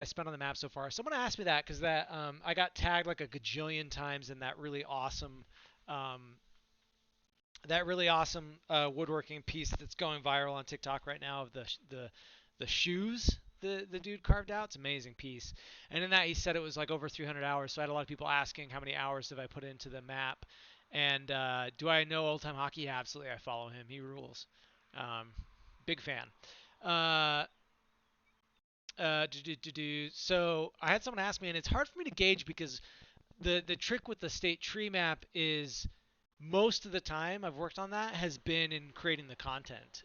I spent on the map so far. Someone asked me that because that I got tagged like a gajillion times in um, that really awesome woodworking piece that's going viral on TikTok right now of the shoes the dude carved out. It's an amazing piece. And in that he said it was like over 300 hours. So I had a lot of people asking how many hours have I put into the map. And do I know old time hockey? Yeah, absolutely. I follow him. He rules. Um, big fan. Uh, so I had someone ask me, and it's hard for me to gauge because the trick with the state tree map is most of the time I've worked on that has been in creating the content.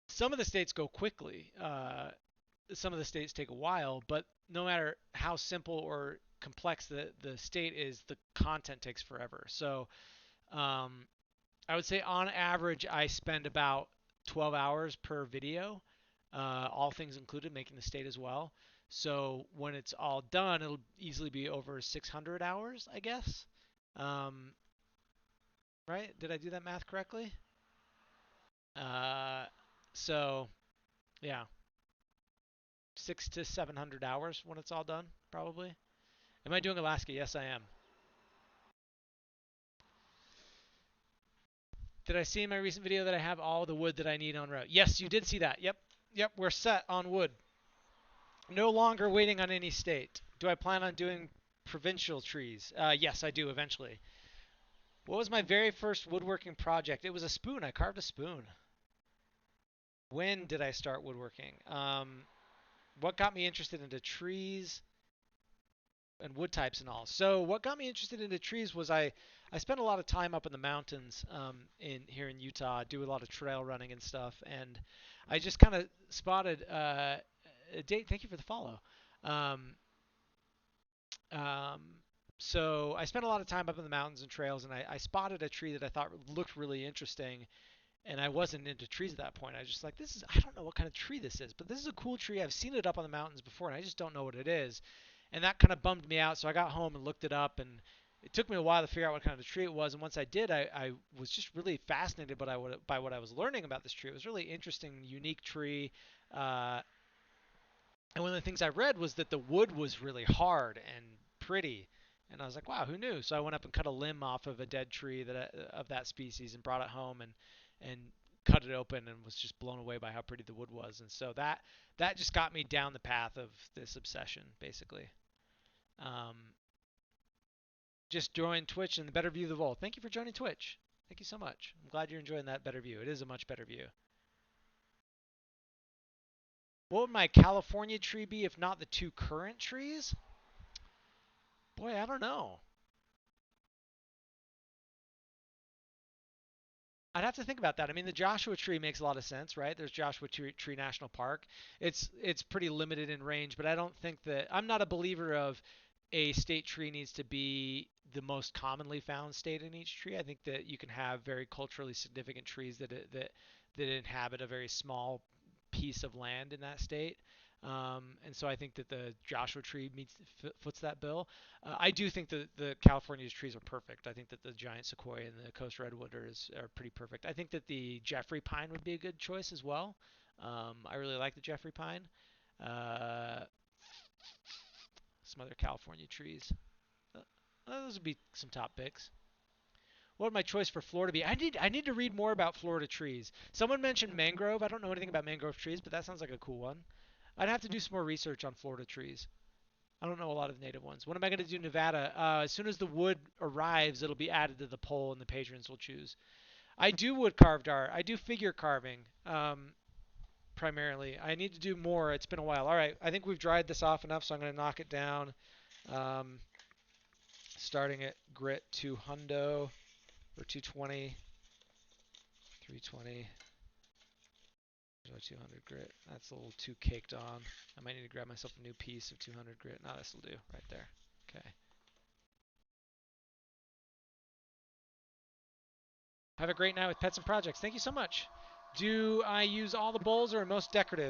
Some of the states go quickly. Some of the states take a while, but no matter how simple or complex the state is, the content takes forever. So um, I would say on average I spend about 12 hours per video, all things included, making the state as well. So when it's all done, it'll easily be over 600 hours, I guess. Um, right? Did I do that math correctly? Uh, so yeah, 600 to 700 hours when it's all done, probably. Am I doing Alaska? Yes, I am. Did I see in my recent video that I have all the wood that I need on route? Yes, you did see that. Yep, yep, we're set on wood. No longer waiting on any state. Do I plan on doing provincial trees? Yes, I do eventually. What was my very first woodworking project? It was a spoon. I carved a spoon. When did I start woodworking? What got me interested into trees and wood types and all. So what got me interested into trees was I spent a lot of time up in the mountains in here in Utah, do a lot of trail running and stuff, and I just kind of spotted Date. Thank you for the follow. Um, um, so I spent a lot of time up in the mountains and trails, and I spotted a tree that I thought looked really interesting. And I wasn't into trees at that point. I was just like, this is, I don't know what kind of tree this is, but this is a cool tree. I've seen it up on the mountains before, and I just don't know what it is. And that kind of bummed me out. So I got home and looked it up, and it took me a while to figure out what kind of tree it was. And once I did, I was just really fascinated by what I was learning about this tree. It was a really interesting, unique tree. Uh, and one of the things I read was that the wood was really hard and pretty. And I was like, wow, who knew? So I went up and cut a limb off of a dead tree of that species and brought it home and cut it open and was just blown away by how pretty the wood was. And so that just got me down the path of this obsession, basically. Um, just join Twitch and the better view of the vault. Thank you for joining Twitch. Thank you so much. I'm glad you're enjoying that better view. It is a much better view. What would my California tree be if not the two current trees? Boy, I don't know. I'd have to think about that. I mean, the Joshua Tree makes a lot of sense, right? There's Joshua Tree National Park. It's pretty limited in range, but I don't think that I'm not a believer of a state tree needs to be the most commonly found state in each tree. I think that you can have very culturally significant trees that inhabit a very small piece of land in that state. And so I think that the Joshua tree foots that bill. I do think that the California's trees are perfect. I think that the giant sequoia and the coast redwood are pretty perfect. I think that the Jeffrey pine would be a good choice as well. I really like the Jeffrey pine. Uh, some other California trees. Uh, those would be some top picks. What would my choice for Florida be? I need to read more about Florida trees. Someone mentioned mangrove. I don't know anything about mangrove trees, but that sounds like a cool one. I'd have to do some more research on Florida trees. I don't know a lot of native ones. What am I going to do in Nevada? As soon as the wood arrives, it'll be added to the poll and the patrons will choose. I do wood carved art. I do figure carving primarily. I need to do more. It's been a while. All right, I think we've dried this off enough, so I'm going to knock it down. Um, starting at grit 2 hundo or 220, 320. 200 grit. That's a little too caked on. I might need to grab myself a new piece of 200 grit. No, this will do right there. Okay. Have a great night with pets and projects. Thank you so much. Do I use all the bowls or most decorative?